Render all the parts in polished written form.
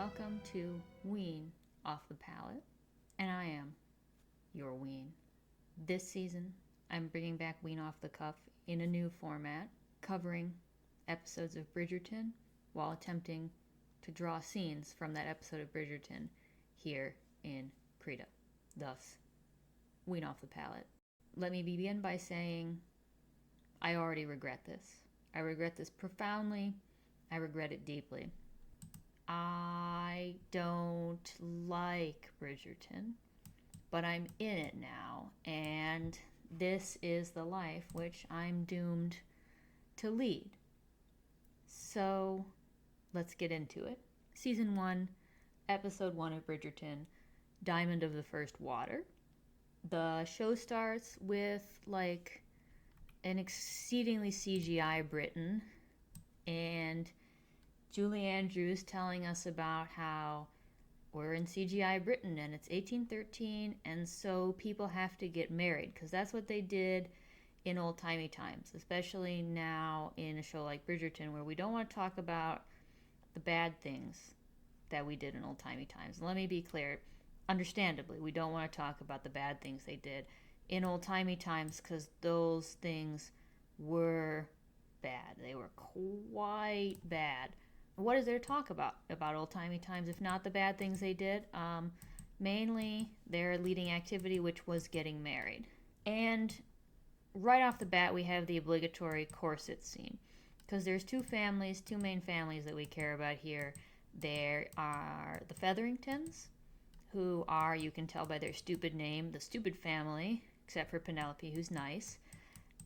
welcome to Ween Off the Palette, and I am your Ween. This season, I'm bringing back Ween Off the Cuff in a new format, covering episodes of Bridgerton while attempting to draw scenes from that episode of Bridgerton here in Prita. Thus, Ween Off the Palette. Let me begin by saying I already regret this. I regret this profoundly. I regret it deeply. I don't like Bridgerton, but I'm in it now, and this is the life which I'm doomed to lead. So, let's get into it. Season 1, Episode 1 of Bridgerton, Diamond of the First Water. The show starts with, an exceedingly CGI Britain, and Julie Andrews telling us about how we're in CGI Britain and it's 1813, and so people have to get married because that's what they did in old-timey times, especially now in a show like Bridgerton where we don't want to talk about the bad things that we did in old-timey times. Let me be clear, understandably, we don't want to talk about the bad things they did in old-timey times because those things were bad. They were quite bad. What is there to talk about old-timey times if not the bad things they did? Mainly their leading activity, which was getting married. And right off the bat, we have the obligatory corset scene. Because there's two main families that we care about here. There are the Featheringtons, who are, you can tell by their stupid name, the stupid family, except for Penelope, who's nice.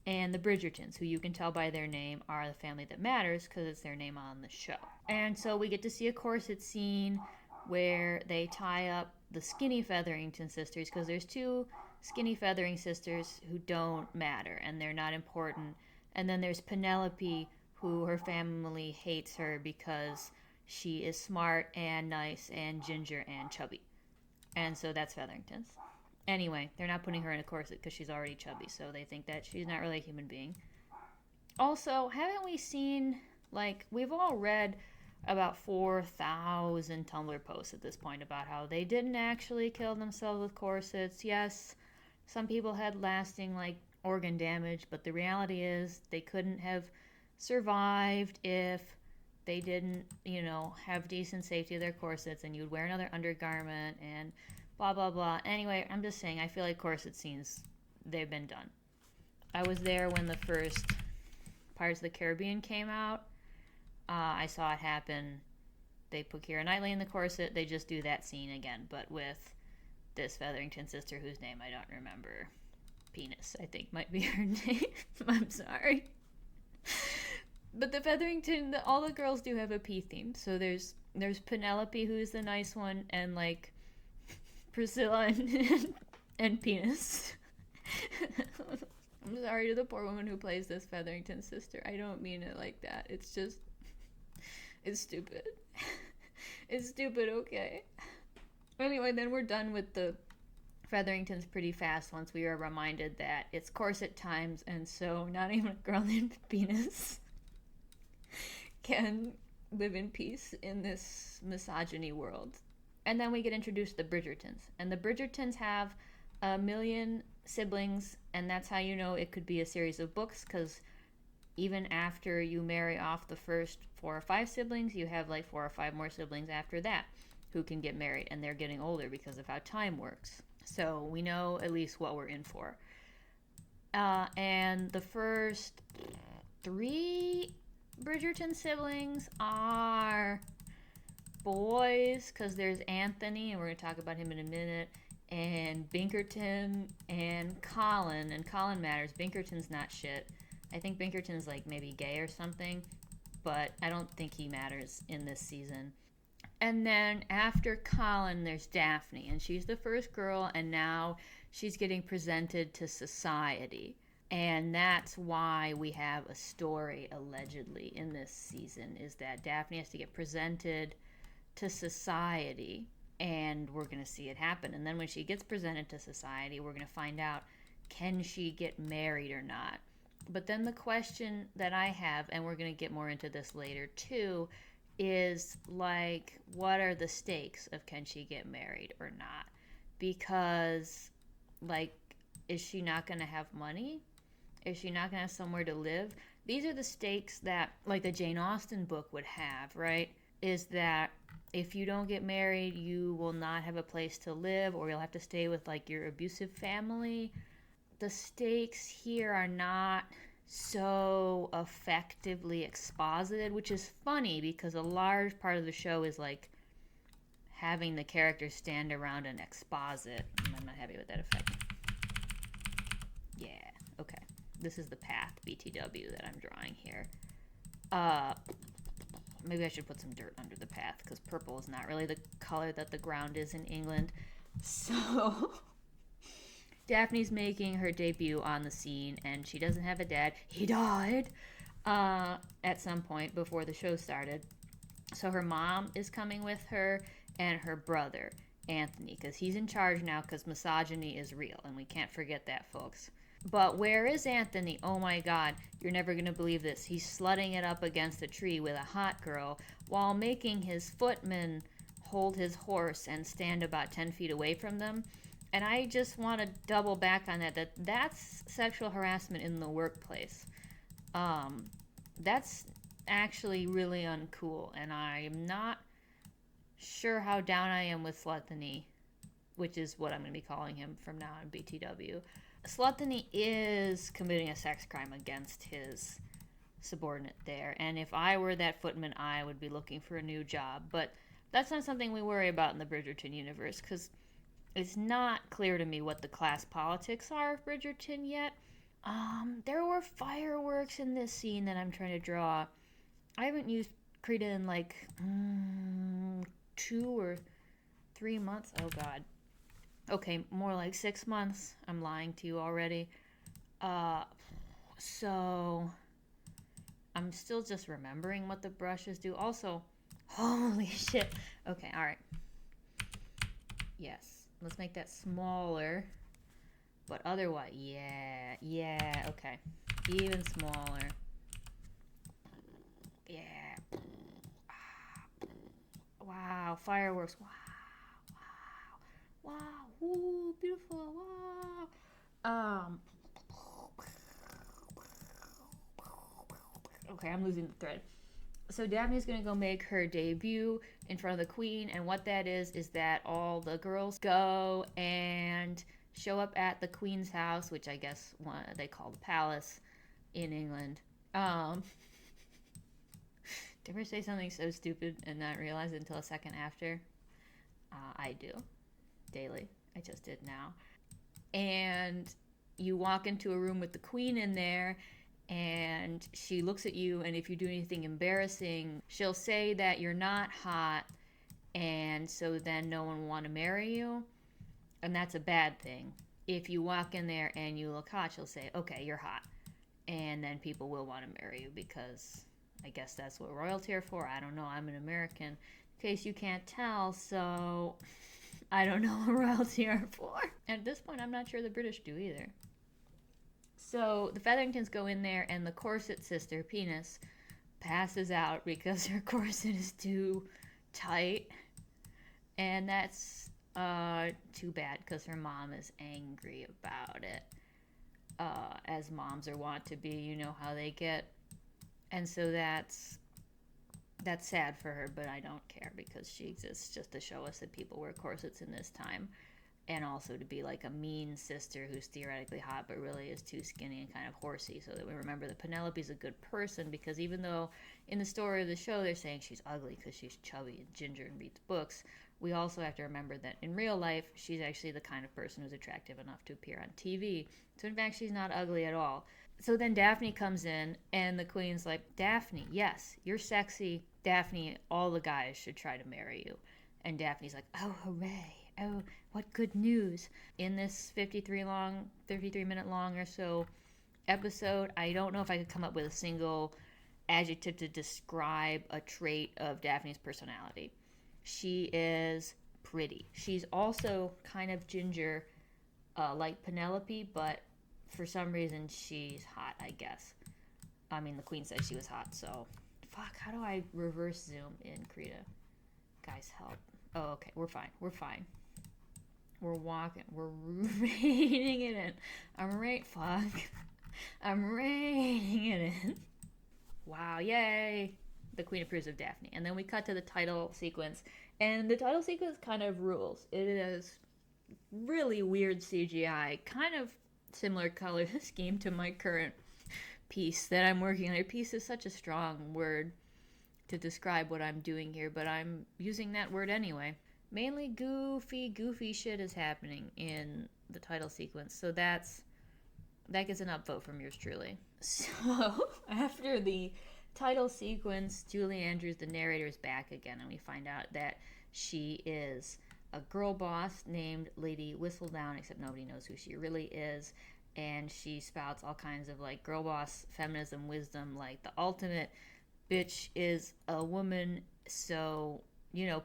And the Bridgertons, who you can tell by their name are the family that matters because it's their name on the show. And so we get to see a corset scene where they tie up the skinny Featherington sisters, because there's two skinny Feathering sisters who don't matter and they're not important. And then there's Penelope, who her family hates her because she is smart and nice and ginger and chubby. And so that's Featheringtons. Anyway, they're not putting her in a corset because she's already chubby, so they think that she's not really a human being. Also, haven't we seen, we've all read about 4,000 Tumblr posts at this point about how they didn't actually kill themselves with corsets. Yes, some people had lasting, organ damage, but the reality is they couldn't have survived if they didn't, have decent safety of their corsets, and you'd wear another undergarment, and blah, blah, blah. Anyway, I'm just saying, I feel like corset scenes, they've been done. I was there when the first Pirates of the Caribbean came out. I saw it happen. They put Keira Knightley in the corset. They just do that scene again, but with this Featherington sister whose name I don't remember. Penis, I think, might be her name. I'm sorry. But the Featherington, all the girls do have a P theme. So there's Penelope, who's the nice one, and, Priscilla and Penis. I'm sorry to the poor woman who plays this Featherington sister. I don't mean it like that. It's just, it's stupid. It's stupid, okay. Anyway, then we're done with the Featheringtons pretty fast once we are reminded that it's corset times, and so not even a girl named Penis can live in peace in this misogyny world. And then we get introduced to the Bridgertons. And the Bridgertons have 1 million siblings, and that's how you know it could be a series of books, because even after you marry off the first 4 or 5 siblings, you have 4 or 5 more siblings after that who can get married, and they're getting older because of how time works. So we know at least what we're in for. And the first 3 Bridgerton siblings are boys, because there's Anthony, and we're going to talk about him in a minute, and Binkerton and Colin. And Colin matters. Binkerton's not shit. I think Binkerton's maybe gay or something, but I don't think he matters in this season. And then after Colin, there's Daphne, and she's the first girl, and now she's getting presented to society. And that's why we have a story, allegedly, in this season, is that Daphne has to get presented to society, and we're going to see it happen. And then when she gets presented to society, we're going to find out, can she get married or not? But then the question that I have, and we're going to get more into this later too, is like, what are the stakes of can she get married or not? Because, like, is she not going to have money? Is she not going to have somewhere to live? These are the stakes that, like, the Jane Austen book would have, right? Is that if you don't get married, you will not have a place to live, or you'll have to stay with, like, your abusive family. The stakes here are not so effectively exposited, which is funny because a large part of the show is like having the characters stand around and exposit. I'm not happy with that effect. Yeah, okay. This is the path BTW that I'm drawing here. Maybe I should put some dirt under the path because purple is not really the color that the ground is in England. So Daphne's making her debut on the scene, and she doesn't have a dad. He died at some point before the show started. So her mom is coming with her, and her brother, Anthony, because he's in charge now because misogyny is real, and we can't forget that, folks. But where is Anthony? Oh my god, you're never going to believe this. He's slutting it up against a tree with a hot girl while making his footman hold his horse and stand about 10 feet away from them. And I just want to double back on that's sexual harassment in the workplace. That's actually really uncool, and I'm not sure how down I am with sluttony, which is what I'm going to be calling him from now on, BTW. Sluttony is committing a sex crime against his subordinate there, and if I were that footman, I would be looking for a new job. But that's not something we worry about in the Bridgerton universe, because it's not clear to me what the class politics are of Bridgerton yet. There were fireworks in this scene that I'm trying to draw. I haven't used Krita in like 2 or 3 months. Oh god. Okay, more like 6 months. I'm lying to you already. So I'm still just remembering what the brushes do. Also, holy shit. Okay, alright. Yes. Let's make that smaller. But otherwise, yeah, okay. Even smaller. Yeah. Wow, fireworks. Wow. Ooh, beautiful. Wow. Okay, I'm losing the thread. So Daphne's gonna go make her debut in front of the queen, and what that is that all the girls go and show up at the queen's house, which I guess they call the palace in England. Did I ever say something so stupid and not realize it until a second after? I do. Daily. I just did now. And you walk into a room with the queen in there, and she looks at you, and if you do anything embarrassing, she'll say that you're not hot, and so then no one will want to marry you, and that's a bad thing. If you walk in there and you look hot, she'll say, okay, you're hot, and then people will want to marry you, because I guess that's what royalty are for. I don't know, I'm an American, in case you can't tell, so I don't know what royalty are for. And at this point, I'm not sure the British do either. So the Featheringtons go in there, and the corset sister, Penis, passes out because her corset is too tight. And that's too bad because her mom is angry about it. As moms are wont to be, you know how they get. And so that's sad for her, but I don't care because she exists just to show us that people wear corsets in this time. And also to be like a mean sister who's theoretically hot but really is too skinny and kind of horsey, so that we remember that Penelope's a good person, because even though in the story of the show they're saying she's ugly because she's chubby and ginger and reads books, we also have to remember that in real life she's actually the kind of person who's attractive enough to appear on TV. So in fact, she's not ugly at all. So then Daphne comes in, and the queen's like, Daphne, yes, you're sexy. Daphne, all the guys should try to marry you. And Daphne's like, oh, hooray. Oh, what good news. In this 33-minute long or so episode, I don't know if I could come up with a single adjective to describe a trait of Daphne's personality. She is pretty. She's also kind of ginger, like Penelope, but for some reason she's hot, I guess. I mean, the queen said she was hot, so Fuck, how do I reverse zoom in Krita? Guys, help. Oh, okay, we're fine. We're fine. We're walking. We're reining it in. I'm reining it in. Wow, yay! The Queen approves of Daphne. And then we cut to the title sequence. And the title sequence kind of rules. It is really weird CGI, kind of similar color scheme to my current piece that I'm working on. A piece is such a strong word to describe what I'm doing here, but I'm using that word anyway. Mainly goofy shit is happening in the title sequence, so that gets an upvote from yours truly. So after the title sequence, Julie Andrews, the narrator, is back again, and we find out that she is a girl boss named Lady Whistledown, except nobody knows who she really is, and she spouts all kinds of like girl boss feminism wisdom, like the ultimate bitch is a woman, so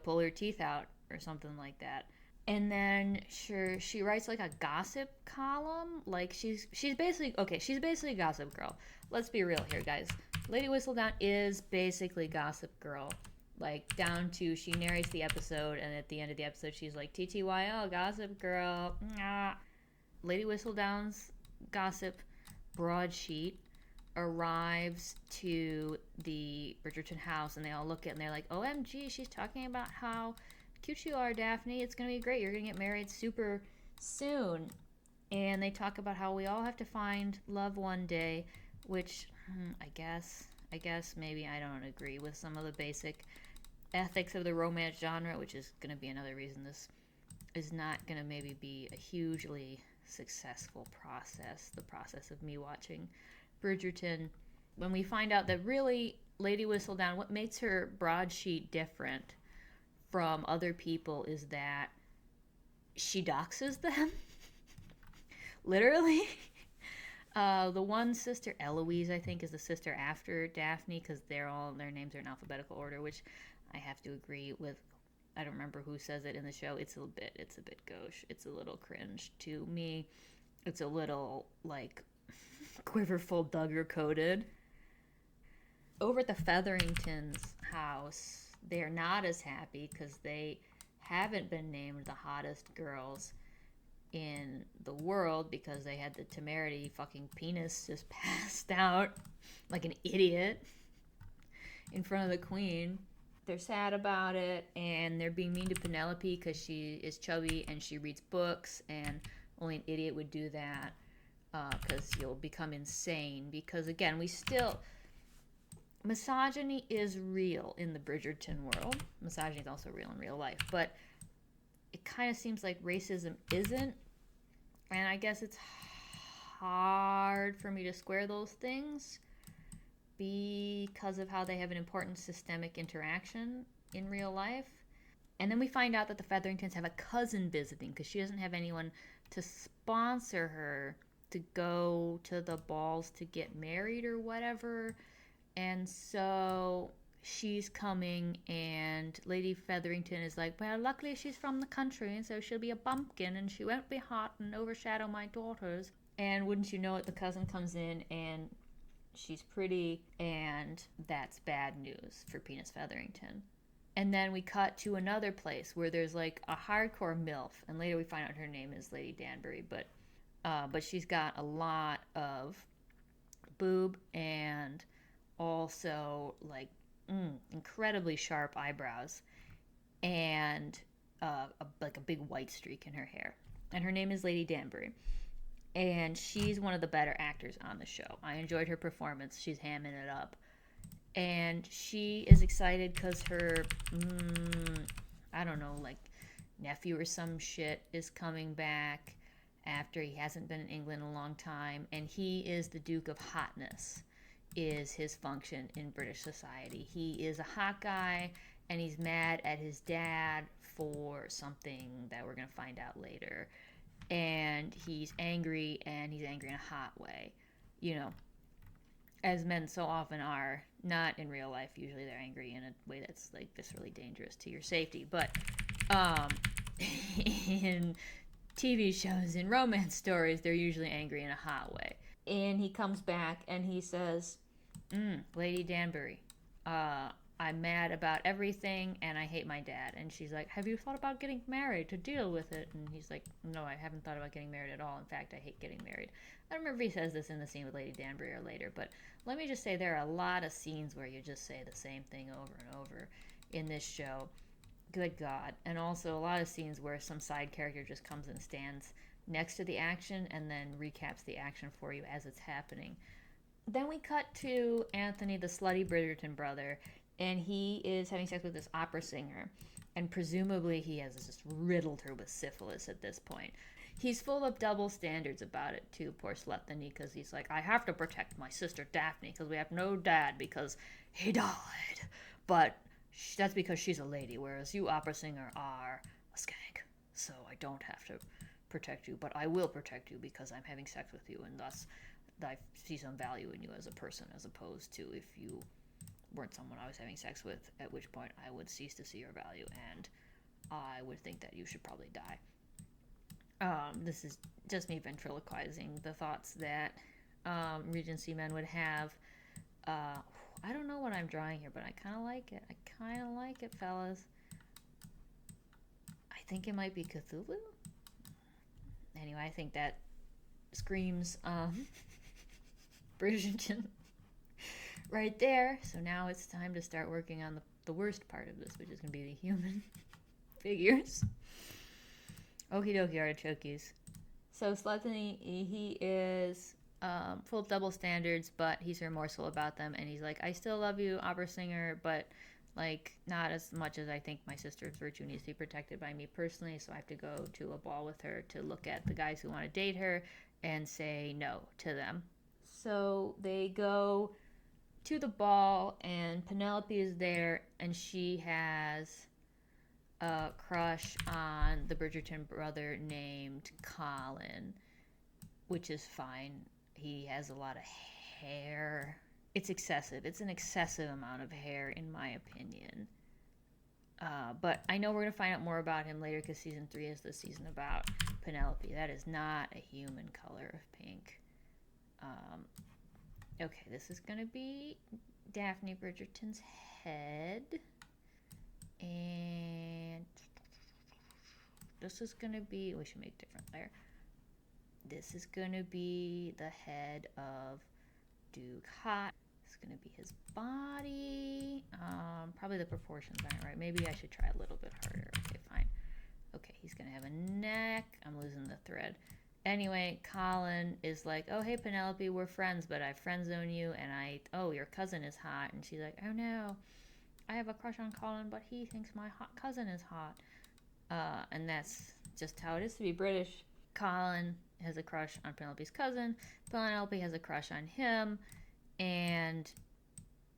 pull her teeth out or something like that. And then she writes like a gossip column. Like she's basically a gossip girl. Let's be real here, guys. Lady Whistledown is basically gossip girl. Like down to she narrates the episode, and at the end of the episode she's like TTYL gossip girl. Nah. Lady Whistledown's gossip broadsheet arrives to the Bridgerton house, and they all look at it and they're like, OMG, she's talking about how cute you are, Daphne. It's gonna be great. You're gonna get married super soon. And they talk about how we all have to find love one day, which I guess maybe I don't agree with some of the basic ethics of the romance genre, which is gonna be another reason this is not gonna maybe be a hugely successful process, the process of me watching Bridgerton. When we find out that really Lady Whistledown, what makes her broadsheet different from other people is that she doxes them. Literally. The one sister, Eloise, I think, is the sister after Daphne, because their names are in alphabetical order, which I have to agree with. I don't remember who says it in the show. It's a bit gauche. It's a little cringe to me. It's a little like quiverful Duggar coded. Over at the Featheringtons' house, they're not as happy because they haven't been named the hottest girls in the world because they had the temerity fucking penis just passed out like an idiot in front of the queen. They're sad about it, and they're being mean to Penelope because she is chubby and she reads books, and only an idiot would do that because you'll become insane. Because again, misogyny is real in the Bridgerton world. Misogyny is also real in real life, but it kind of seems like racism isn't. And I guess it's hard for me to square those things because of how they have an important systemic interaction in real life. And then we find out that the Featheringtons have a cousin visiting because she doesn't have anyone to sponsor her to go to the balls to get married or whatever. And so she's coming, and Lady Featherington is like, well, luckily she's from the country, and so she'll be a bumpkin, and she won't be hot and overshadow my daughters. And wouldn't you know it, the cousin comes in, and she's pretty, and that's bad news for Penis Featherington. And then we cut to another place where there's like a hardcore MILF, and later we find out her name is Lady Danbury, but she's got a lot of boob and also like incredibly sharp eyebrows and like a big white streak in her hair. And her name is Lady Danbury. And she's one of the better actors on the show. I enjoyed her performance. She's hamming it up. And she is excited because her, I don't know, like nephew or some shit is coming back after he hasn't been in England in a long time. And he is the Duke of Hotness, is his function in British society. He is a hot guy, and he's mad at his dad for something that we're going to find out later. And he's angry, and he's angry in a hot way. You know, as men so often are, not in real life. Usually they're angry in a way that's like viscerally dangerous to your safety. But in TV shows, in romance stories, they're usually angry in a hot way. And he comes back and he says, Lady Danbury, I'm mad about everything and I hate my dad. And she's like, have you thought about getting married to deal with it? And he's like, no, I haven't thought about getting married at all. In fact, I hate getting married. I don't remember if he says this in the scene with Lady Danbury or later, but let me just say there are a lot of scenes where you just say the same thing over and over in this show. Good God. And also a lot of scenes where some side character just comes and stands next to the action and then recaps the action for you as it's happening. Then we cut to Anthony, the slutty Bridgerton brother, and he is having sex with this opera singer. And presumably he has just riddled her with syphilis at this point. He's full of double standards about it, too, poor Slethany, because he's like, I have to protect my sister Daphne because we have no dad because he died. But that's because she's a lady, whereas you, opera singer, are a skank. So I don't have to protect you, but I will protect you because I'm having sex with you, and thus I see some value in you as a person, as opposed to if you weren't someone I was having sex with, at which point I would cease to see your value, and I would think that you should probably die. This is just me ventriloquizing the thoughts that Regency men would have. I don't know what I'm drawing here, but I kind of like it. I kind of like it, fellas. I think it might be Cthulhu. Anyway, I think that screams Bridgerton right there. So now it's time to start working on the worst part of this, which is going to be the human figures. Okie dokie, artichokes. So Slethany, he is full of double standards, but he's remorseful about them, and he's like, I still love you, opera singer, but like not as much as I think my sister's virtue needs to be protected by me personally, so I have to go to a ball with her to look at the guys who want to date her and say no to them. So they go to the ball, and Penelope is there, and she has a crush on the Bridgerton brother named Colin, which is fine. He has a lot of hair. It's excessive. It's an excessive amount of hair, in my opinion. But I know we're going to find out more about him later because season 3 is the season about Penelope. That is not a human color of pink. Okay, this is going to be Daphne Bridgerton's head. And this is going to be, we should make a different layer. This is going to be the head of Duke Hot. This is going to be his body. Probably the proportions aren't right. Maybe I should try a little bit harder. Okay, fine. Okay, he's going to have a neck. I'm losing the thread. Anyway, Colin is like, oh, hey, Penelope, we're friends, but I friend zone you, and your cousin is hot. And she's like, oh, no, I have a crush on Colin, but he thinks my hot cousin is hot. And that's just how it is to be British. Colin has a crush on Penelope's cousin. Penelope has a crush on him, and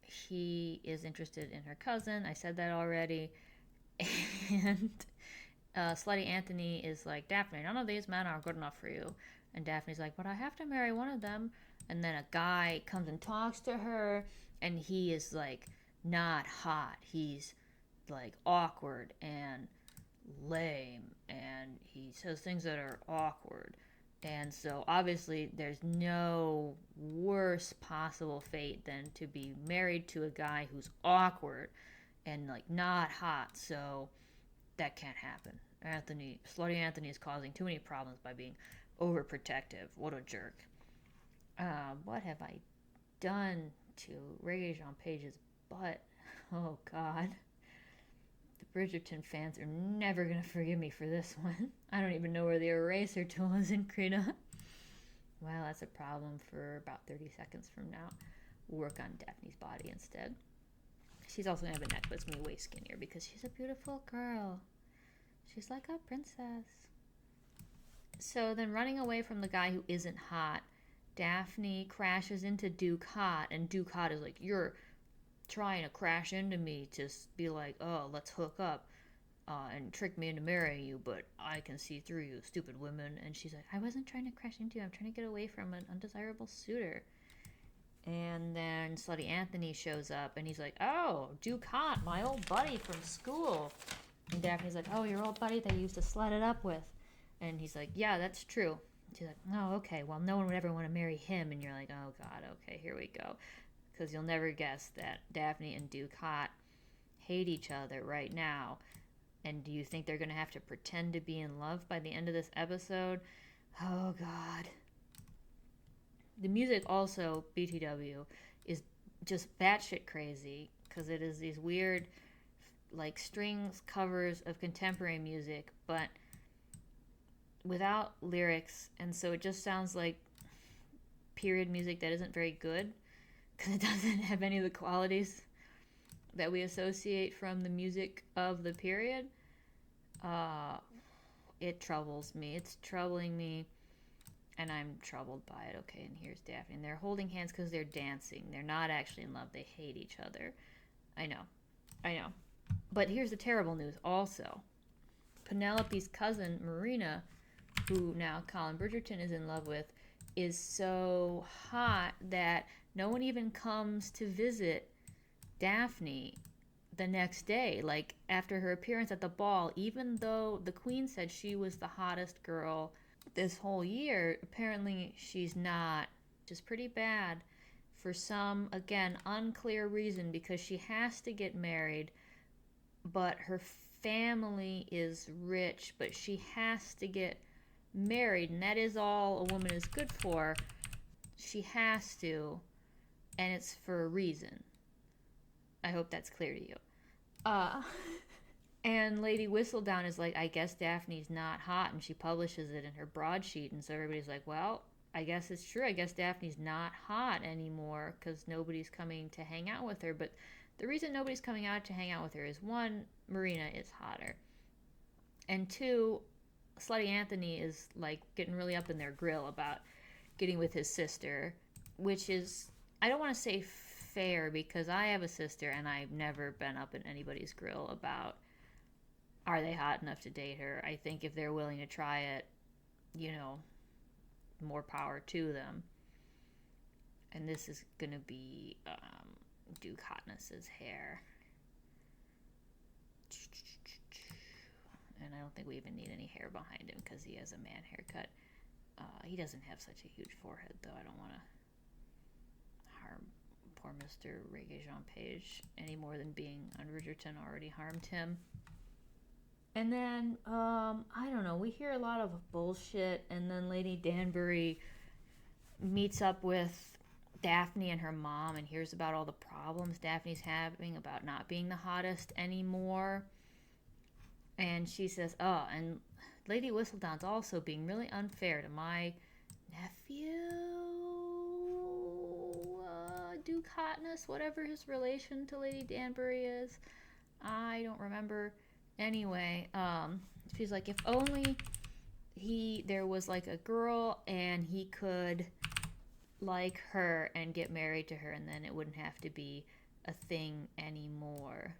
he is interested in her cousin. I said that already. And slutty Anthony is like, Daphne, none of these men are good enough for you. And Daphne's like, but I have to marry one of them. And then a guy comes and talks to her, and he is like not hot. He's like awkward and lame, and he says things that are awkward. And so obviously there's no worse possible fate than to be married to a guy who's awkward and like not hot. So that can't happen. Slutty Anthony is causing too many problems by being overprotective. What a jerk. What have I done to Regé-Jean Page's butt? Oh God. The Bridgerton fans are never going to forgive me for this one. I don't even know where the eraser tool is in Krita. Well, that's a problem for about 30 seconds from now. We'll work on Daphne's body instead. She's also going to have a neck, but it's going to be way skinnier because she's a beautiful girl. She's like a princess. So then running away from the guy who isn't hot, Daphne crashes into Duke Hot, and Duke Hot is like, you're trying to crash into me to be like, oh, let's hook up and trick me into marrying you, but I can see through you, stupid women. And she's like, I wasn't trying to crash into you. I'm trying to get away from an undesirable suitor. And then Slutty Anthony shows up, and he's like, oh, Duke Hot, my old buddy from school. And Daphne's like, oh, your old buddy that you used to slut it up with. And he's like, yeah, that's true. She's like, oh, okay, well, no one would ever want to marry him. And you're like, oh, God, okay, here we go. because you'll never guess that Daphne and Ducat hate each other right now. And do you think they're going to have to pretend to be in love by the end of this episode? Oh, God. The music also, BTW, is just batshit crazy because it is these weird, like, strings covers of contemporary music, but without lyrics. And so it just sounds like period music that isn't very good because it doesn't have any of the qualities that we associate from the music of the period. It troubles me. It's troubling me, and I'm troubled by it. Okay, and here's Daphne. And they're holding hands because they're dancing. They're not actually in love. They hate each other. I know. But here's the terrible news also. Penelope's cousin, Marina, who now Colin Bridgerton is in love with, is so hot that no one even comes to visit Daphne the next day, like after her appearance at the ball, even though the queen said she was the hottest girl this whole year. Apparently she's not, which is pretty bad for some, again, unclear reason, because she has to get married, but her family is rich, but she has to get married, and that is all a woman is good for. She has to, and it's for a reason. I hope that's clear to you. And Lady Whistledown is like, I guess Daphne's not hot, and she publishes it in her broadsheet, and so everybody's like, well, I guess it's true. I guess Daphne's not hot anymore because nobody's coming to hang out with her. But the reason nobody's coming out to hang out with her is, one, Marina is hotter, and two, Slutty Anthony is like getting really up in their grill about getting with his sister, which is, I don't want to say fair because I have a sister and I've never been up in anybody's grill about are they hot enough to date her. I think if they're willing to try it, more power to them. And this is going to be Duke Hotness's hair. And I don't think we even need any hair behind him because he has a man haircut. He doesn't have such a huge forehead, though. I don't want to harm poor Mr. Regé-Jean Page any more than being on Bridgerton already harmed him. And then, I don't know, we hear a lot of bullshit, and then Lady Danbury meets up with Daphne and her mom and hears about all the problems Daphne's having about not being the hottest anymore. And she says, oh, and Lady Whistledown's also being really unfair to my nephew, Duke Hotness, whatever his relation to Lady Danbury is. I don't remember. Anyway, she's like, if only there was like a girl and he could like her and get married to her, and then it wouldn't have to be a thing anymore.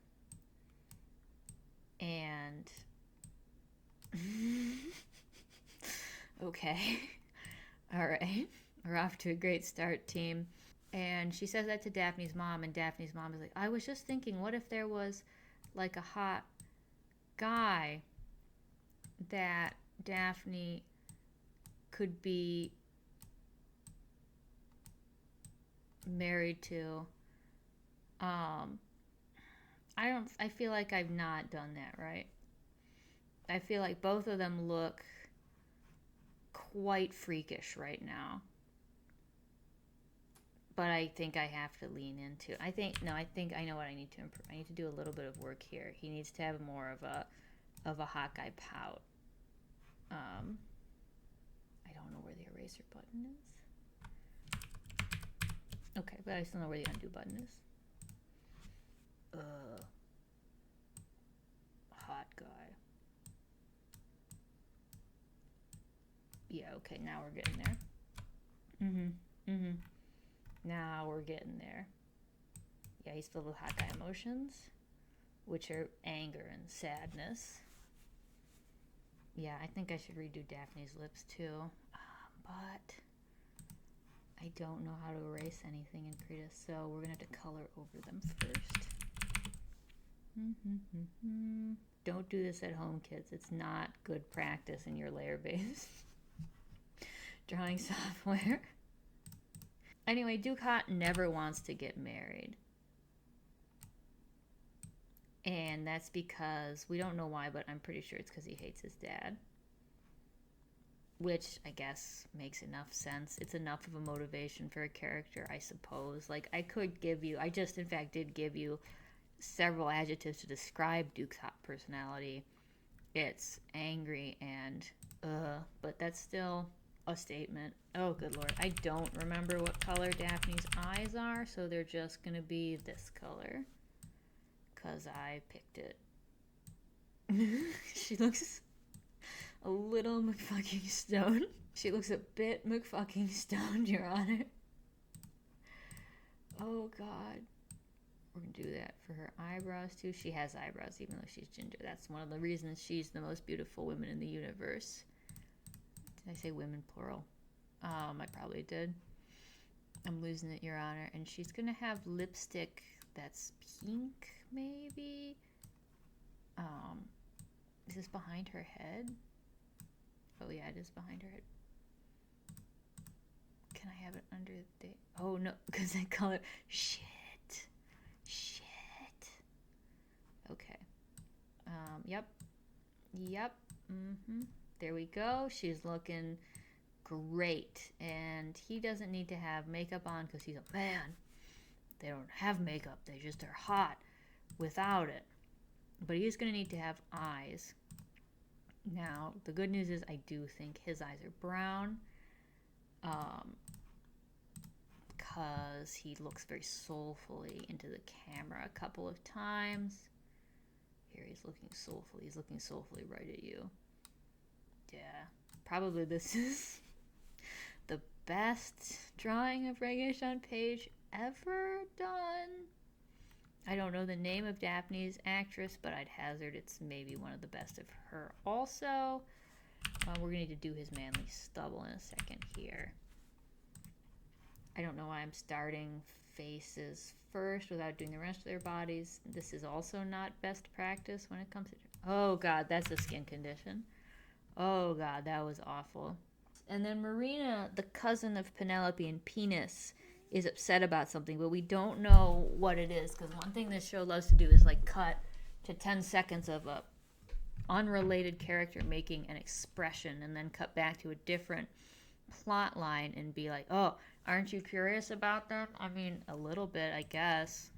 And okay, all right, we're off to a great start, team. And she says that to Daphne's mom, and Daphne's mom is like, I was just thinking, what if there was like a hot guy that Daphne could be married to? I feel like I've not done that, right? I feel like both of them look quite freakish right now. But I think I have to lean into. I think I know what I need to improve. I need to do a little bit of work here. He needs to have more of a hot guy pout. I don't know where the eraser button is. Okay, but I still know where the undo button is. Hot guy. Yeah, okay, now we're getting there. Now we're getting there. Yeah, he's filled with hot guy emotions, which are anger and sadness. Yeah, I think I should redo Daphne's lips too. But I don't know how to erase anything in Treatise, so we're going to have to color over them first. Don't do this at home, kids. It's not good practice in your layer-based drawing software. Anyway, Ducat never wants to get married. And that's because, we don't know why, but I'm pretty sure it's because he hates his dad. Which, I guess, makes enough sense. It's enough of a motivation for a character, I suppose. Like, I could give you, I just, in fact, did give you several adjectives to describe Duke's hot personality. It's angry and, but that's still a statement. Oh, good Lord. I don't remember what color Daphne's eyes are, so they're just going to be this color. Because I picked it. She looks a little McFucking stoned. She looks a bit McFucking stoned, Your Honor. Oh, God. We're going to do that for her eyebrows, too. She has eyebrows, even though she's ginger. That's one of the reasons she's the most beautiful woman in the universe. Did I say women, plural? I probably did. I'm losing it, Your Honor. And she's going to have lipstick that's pink, maybe? Is this behind her head? Oh, yeah, it is behind her head. Can I have it under the... Oh, no, because I color... Shit. Okay. Yep. There we go. She's looking great. And he doesn't need to have makeup on because he's a man. They don't have makeup. They just are hot without it. But he's going to need to have eyes. Now, the good news is I do think his eyes are brown. Because he looks very soulfully into the camera a couple of times. Here he's looking soulfully. He's looking soulfully right at you. Yeah. Probably this is the best drawing of Regé-Jean Page ever done. I don't know the name of Daphne's actress, but I'd hazard it's maybe one of the best of her also. We're going to need to do his manly stubble in a second here. I don't know why I'm starting faces first without doing the rest of their bodies. This is also not best practice when it comes to... Oh, God, that's a skin condition. Oh, God, that was awful. And then Marina, the cousin of Penelope and Penis, is upset about something, but we don't know what it is, because one thing this show loves to do is, like, cut to 10 seconds of a unrelated character making an expression and then cut back to a different plot line and be like, oh, aren't you curious about them? I mean, a little bit, I guess.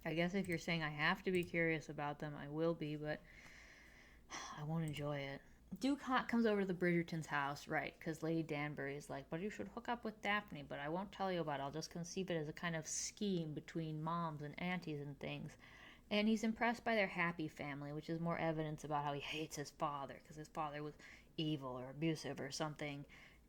I guess if you're saying I have to be curious about them, I will be, but I won't enjoy it. Duke Hot comes over to the Bridgerton's house, right, because Lady Danbury is like, but you should hook up with Daphne, but I won't tell you about it. I'll just conceive it as a kind of scheme between moms and aunties and things. And he's impressed by their happy family, which is more evidence about how he hates his father, because his father was evil or abusive or something.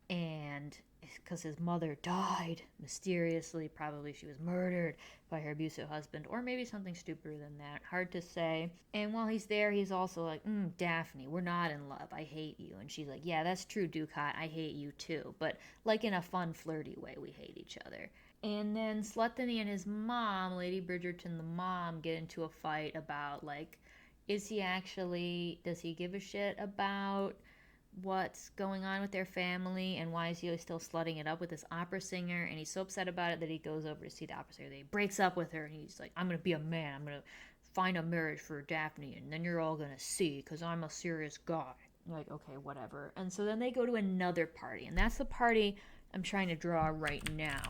And because his mother died mysteriously, probably she was murdered by her abusive husband, or maybe something stupider than that, hard to say. And while he's there, he's also like, Daphne, we're not in love, I hate you. And she's like, yeah, that's true, Ducat, I hate you too, but like in a fun, flirty way, we hate each other. And then Sluthany and his mom, Lady Bridgerton, the mom, get into a fight about, like, does he give a shit about what's going on with their family, and why is he still slutting it up with this opera singer? And he's so upset about it that he goes over to see the opera singer. He breaks up with her, and he's like, I'm going to be a man. I'm going to find a marriage for Daphne, and then you're all going to see, because I'm a serious guy. Like, okay, whatever. And so then they go to another party, and that's the party I'm trying to draw right now.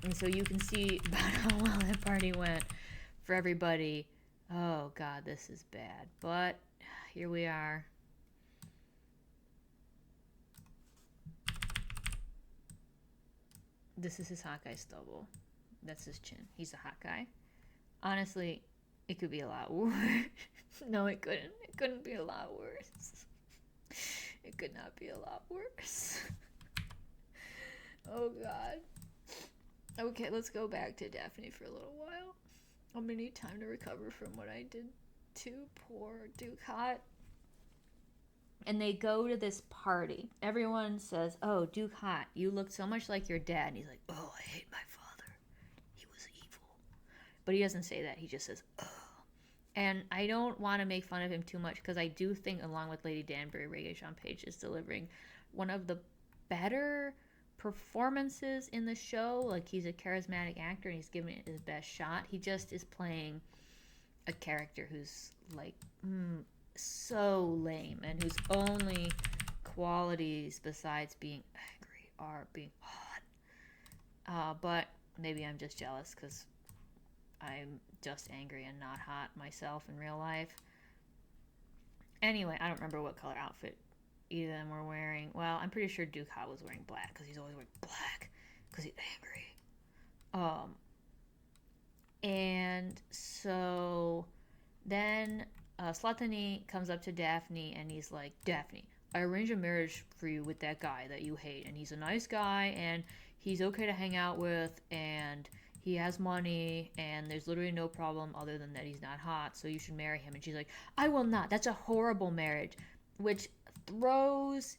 And so you can see about how well that party went for everybody. Oh, God, this is bad. But here we are. This is his Hawkeye stubble. That's his chin. He's a Hawkeye. Honestly, it could be a lot worse. No, it couldn't. It couldn't be a lot worse. It could not be a lot worse. Oh, God. Okay, let's go back to Daphne for a little while. I'm gonna need time to recover from what I did to poor Ducat. And they go to this party. Everyone says, oh, Ducat, you look so much like your dad. And he's like, oh, I hate my father. He was evil. But he doesn't say that. He just says, oh. And I don't want to make fun of him too much, because I do think, along with Lady Danbury, Regé-Jean Page is delivering one of the better performances in the show. Like, he's a charismatic actor and he's giving it his best shot. He just is playing a character who's like so lame and whose only qualities besides being angry are being hot. But maybe I'm just jealous because I'm just angry and not hot myself in real life. Anyway, I don't remember what color outfit either of them were wearing. Well, I'm pretty sure Duke Hot was wearing black because he's always wearing black because he's angry. And so then Slatany comes up to Daphne and he's like, Daphne, I arranged a marriage for you with that guy that you hate, and he's a nice guy and he's okay to hang out with, and he has money, and there's literally no problem other than that he's not hot, so you should marry him. And she's like, I will not. That's a horrible marriage, which throws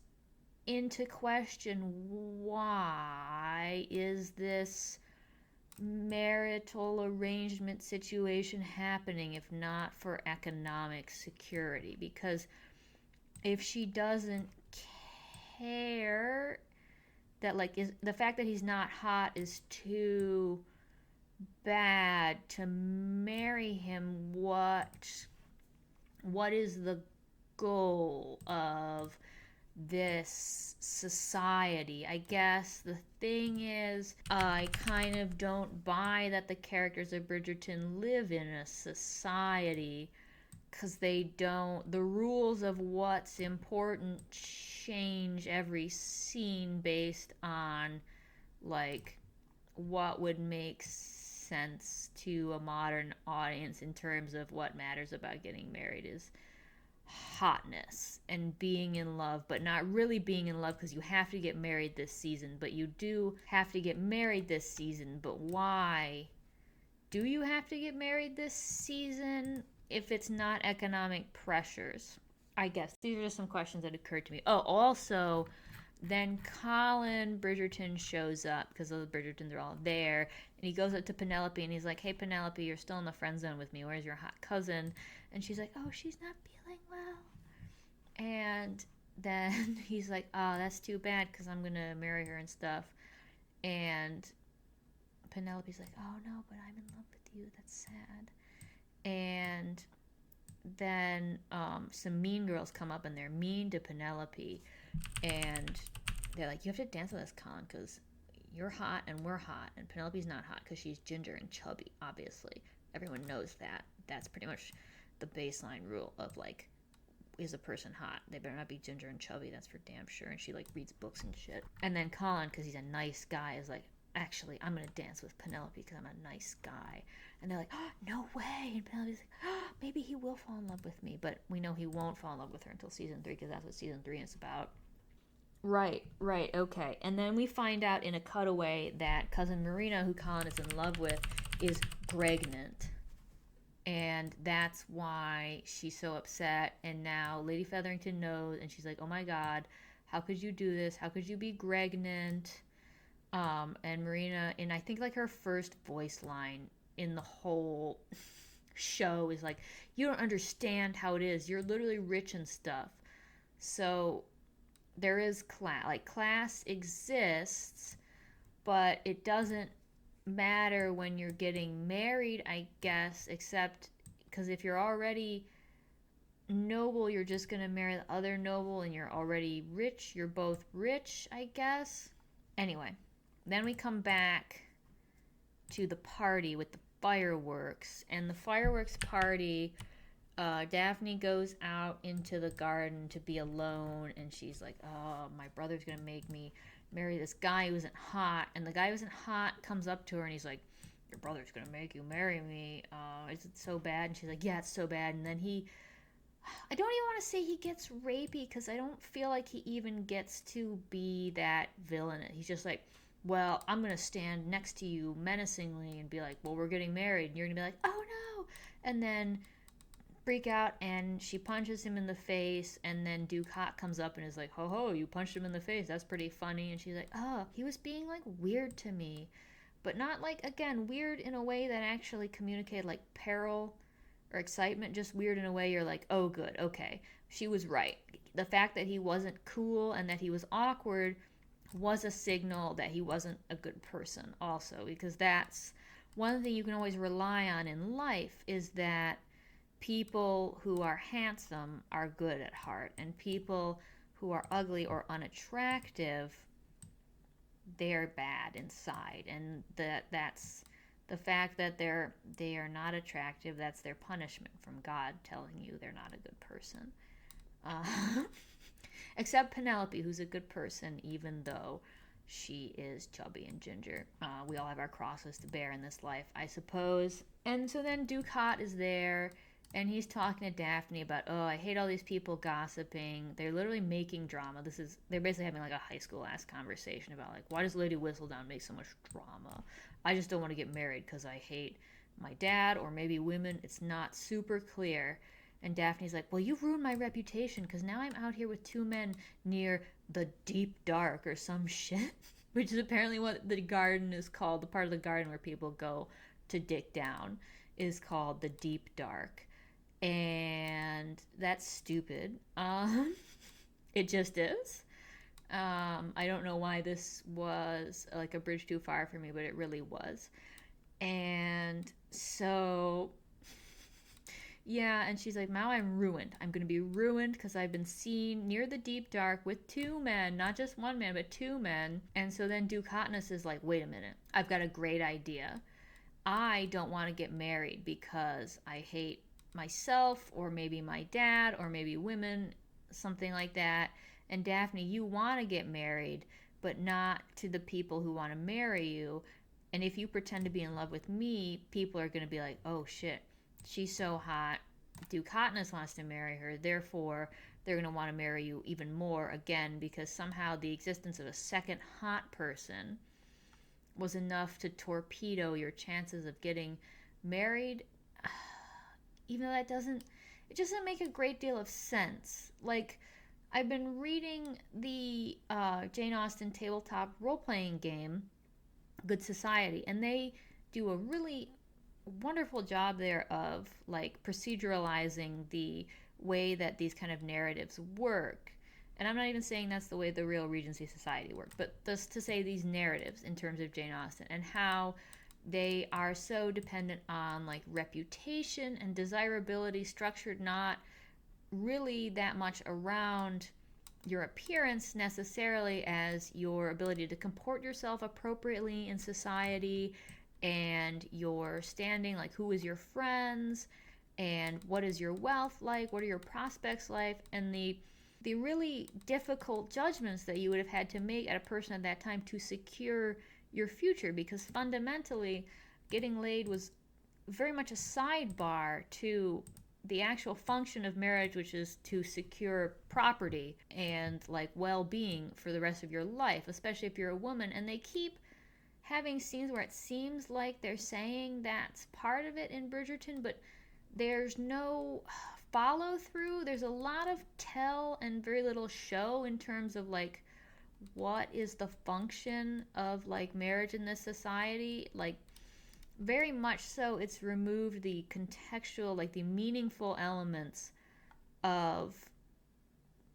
into question, why is this marital arrangement situation happening if not for economic security? Because if she doesn't care that, like, is the fact that he's not hot is too bad to marry him, what is the goal of this society? I guess the thing is, I kind of don't buy that the characters of Bridgerton live in a society, because they don't. The rules of what's important change every scene based on, like, what would make sense to a modern audience in terms of what matters about getting married is hotness and being in love, but not really being in love, because you have to get married this season, but you do have to get married this season. But why do you have to get married this season if it's not economic pressures? I guess these are just some questions that occurred to me. Oh, also, then Colin Bridgerton shows up, because the Bridgertons are all there, and he goes up to Penelope and he's like, hey Penelope, you're still in the friend zone with me, where's your hot cousin? And she's like, oh, she's not feeling well. And then he's like, oh, that's too bad, because I'm gonna marry her and stuff. And Penelope's like, oh no, but I'm in love with you, that's sad. And then some mean girls come up and they're mean to Penelope, and they're like, you have to dance with us, Colin, because you're hot and we're hot, and Penelope's not hot because she's ginger and chubby, obviously. Everyone knows that. That's pretty much the baseline rule of, like, is a person hot? They better not be ginger and chubby, that's for damn sure. And she, like, reads books and shit. And then Colin, because he's a nice guy, is like, actually, I'm going to dance with Penelope because I'm a nice guy. And they're like, oh, no way. And Penelope's like, oh, maybe he will fall in love with me. But we know he won't fall in love with her until season 3, because that's what season 3 is about. Right, okay. And then we find out in a cutaway that cousin Marina, who Colin is in love with, is pregnant. And that's why she's so upset. And now Lady Featherington knows, and she's like, oh my god, how could you do this? How could you be pregnant? And Marina, and I think, like, her first voice line in the whole show is like, you don't understand how it is. You're literally rich and stuff. So there is class. Like, class exists, but it doesn't matter when you're getting married, I guess, except because if you're already noble, you're just going to marry the other noble, and you're already rich. You're both rich, I guess. Anyway. Then we come back to the party with the fireworks. And the fireworks party, Daphne goes out into the garden to be alone. And she's like, oh, my brother's going to make me marry this guy who isn't hot. And the guy who isn't hot comes up to her and he's like, your brother's going to make you marry me. Is it so bad? And she's like, yeah, it's so bad. And then I don't even want to say he gets rapey, because I don't feel like he even gets to be that villain. He's just like, well, I'm going to stand next to you menacingly and be like, well, we're getting married. And you're going to be like, oh, no. And then freak out, and she punches him in the face. And then Duke Hot comes up and is like, ho, ho, you punched him in the face. That's pretty funny. And she's like, oh, he was being, like, weird to me. But not, like, again, weird in a way that actually communicated, like, peril or excitement. Just weird in a way you're like, oh, good, okay. She was right. The fact that he wasn't cool and that he was awkward was a signal that he wasn't a good person also, because that's one thing you can always rely on in life, is that people who are handsome are good at heart, and people who are ugly or unattractive, they're bad inside. And that's the fact that they are not attractive, that's their punishment from God, telling you they're not a good person. uh, Except Penelope, who's a good person, even though she is chubby and ginger. We all have our crosses to bear in this life, I suppose. And so then Ducat is there, and he's talking to Daphne about, oh, I hate all these people gossiping. They're literally making drama. They're basically having like a high school ass conversation about like, why does Lady Whistledown make so much drama? I just don't want to get married because I hate my dad, or maybe women. It's not super clear. And Daphne's like, well, you ruined my reputation because now I'm out here with two men near the deep dark or some shit, which is apparently what the garden is called. The part of the garden where people go to dig down is called the deep dark. And that's stupid. It just is. I don't know why this was like a bridge too far for me, but it really was. And so yeah, and she's like, now I'm ruined. I'm going to be ruined because I've been seen near the deep dark with two men, not just one man, but two men. And so then Ducatnus is like, wait a minute, I've got a great idea. I don't want to get married because I hate myself, or maybe my dad, or maybe women, something like that. And Daphne, you want to get married, but not to the people who want to marry you. And if you pretend to be in love with me, people are going to be like, oh shit, she's so hot, Ducatnus wants to marry her, therefore they're going to want to marry you even more again, because somehow the existence of a second hot person was enough to torpedo your chances of getting married. Even though it just doesn't make a great deal of sense. Like, I've been reading the Jane Austen tabletop role-playing game, Good Society, and they do a really wonderful job there of like proceduralizing the way that these kind of narratives work. And I'm not even saying that's the way the real Regency Society worked, but just to say these narratives in terms of Jane Austen and how they are so dependent on like reputation and desirability, structured not really that much around your appearance necessarily as your ability to comport yourself appropriately in society, and your standing, like who is your friends, and what is your wealth like, what are your prospects like, and the really difficult judgments that you would have had to make at a person at that time to secure your future, because fundamentally getting laid was very much a sidebar to the actual function of marriage, which is to secure property and like well-being for the rest of your life, especially if you're a woman. And they keep having scenes where it seems like they're saying that's part of it in Bridgerton, but there's no follow through. There's a lot of tell and very little show in terms of like what is the function of like marriage in this society. Like, very much so it's removed the contextual, like the meaningful elements of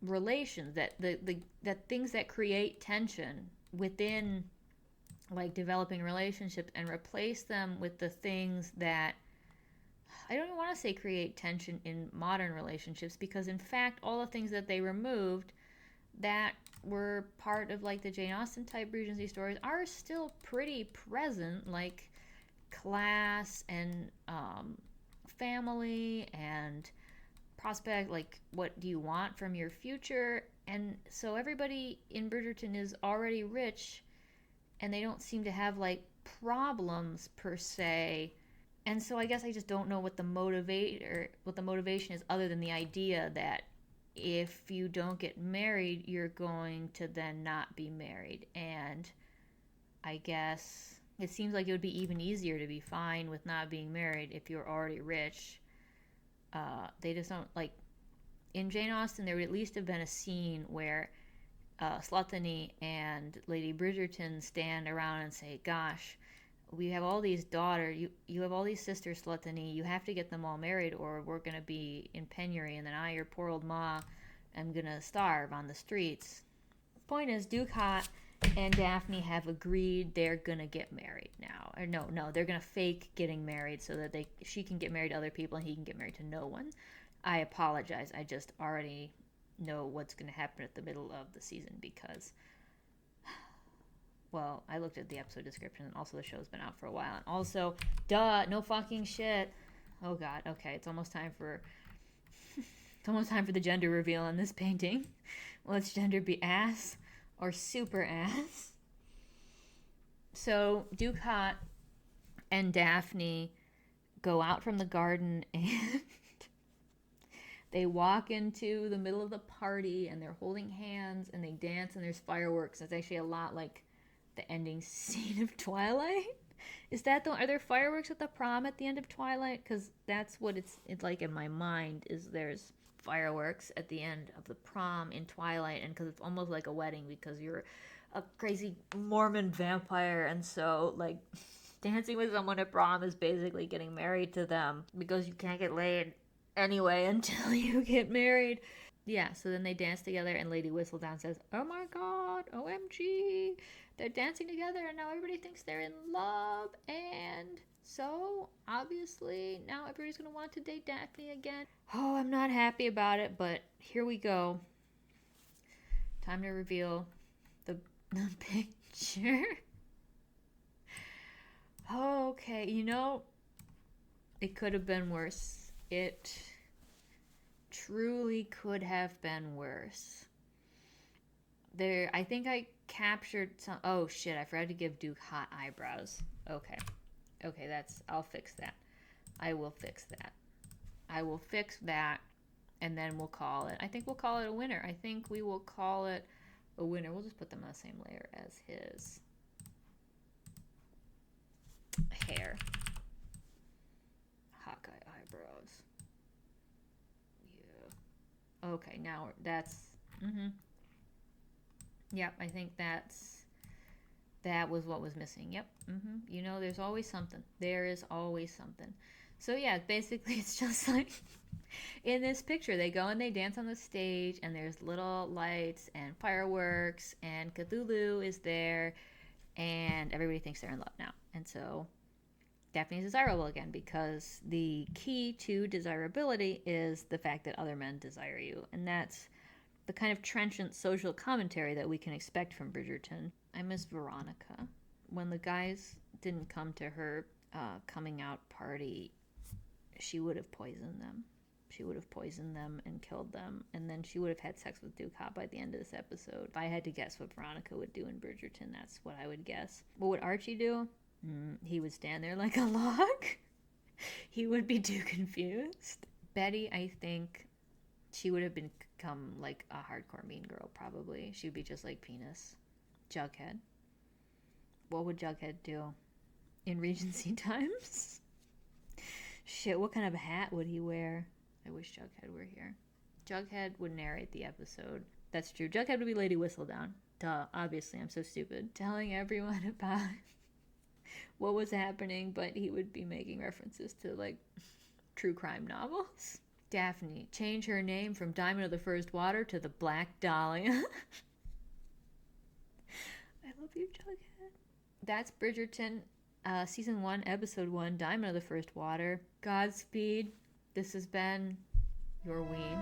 relations, that that things that create tension within like developing relationships, and replace them with the things that I don't even want to say create tension in modern relationships, because in fact all the things that they removed that were part of like the Jane Austen type Regency stories are still pretty present, like class and family and prospect, like what do you want from your future. And so everybody in Bridgerton is already rich, and they don't seem to have like problems per se. And so I guess I just don't know what the motivation is, other than the idea that if you don't get married, you're going to then not be married. And I guess it seems like it would be even easier to be fine with not being married if you're already rich. They just don't, like, in Jane Austen there would at least have been a scene where Sluttony and Lady Bridgerton stand around and say, gosh, we have all these daughters, you have all these sisters, Sluttony, you have to get them all married or we're going to be in penury, and then I, your poor old ma, am going to starve on the streets. The point is, Ducat and Daphne have agreed they're gonna get married now. Or no, they're gonna fake getting married so that she can get married to other people and he can get married to no one. I apologize. I just already know what's gonna happen at the middle of the season because, well, I looked at the episode description and also the show's been out for a while. And also, no fucking shit. Oh god, okay, it's almost time for the gender reveal on this painting. Will its gender be ass or super ass? So Duke Hot and Daphne go out from the garden and they walk into the middle of the party and they're holding hands and they dance and there's fireworks. It's actually a lot like the ending scene of Twilight. Are there fireworks at the prom at the end of Twilight? Because that's what it's like in my mind, is there's fireworks at the end of the prom in Twilight, and because it's almost like a wedding because you're a crazy Mormon vampire, and so like dancing with someone at prom is basically getting married to them because you can't get laid anyway until you get married. Yeah, so then they dance together and Lady Whistledown says, "Oh my god, OMG, they're dancing together and now everybody thinks they're in love, and so obviously now everybody's going to want to date Daphne again." Oh, I'm not happy about it, but here we go. Time to reveal the picture. Okay, it could have been worse. It truly could have been worse. I think I captured some. Oh shit, I forgot to give Duke hot eyebrows. Okay, I'll fix that. I will fix that, and then we'll call it. I think we'll call it a winner. I think we will call it a winner. We'll just put them on the same layer as his hair. Hawkeye eyebrows. Yeah. Okay, now that's. Yep, I think that was what was missing. Yep. There's always something. There is always something. So yeah, basically it's just like in this picture, they go and they dance on the stage and there's little lights and fireworks and Cthulhu is there and everybody thinks they're in love now. And so Daphne is desirable again because the key to desirability is the fact that other men desire you. And that's the kind of trenchant social commentary that we can expect from Bridgerton. I miss Veronica. When the guys didn't come to her coming out party, she would have poisoned them. She would have poisoned them and killed them, and then she would have had sex with Duke Hot by the end of this episode. If I had to guess what Veronica would do in Bridgerton, that's what I would guess. What would Archie do? He would stand there like a log. He would be too confused. Betty, I think she would have become like a hardcore mean girl, probably. She would be just like Penis. Jughead. What would Jughead do in Regency times? Shit, what kind of hat would he wear? I wish Jughead were here. Jughead would narrate the episode. That's true. Jughead would be Lady Whistledown. Duh, obviously, I'm so stupid. Telling everyone about what was happening, but he would be making references to, like, true crime novels. Daphne, change her name from Diamond of the First Water to the Black Dahlia. I love you, Jughead. That's Bridgerton, Season 1, Episode 1, Diamond of the First Water. Godspeed. This has been your Ween.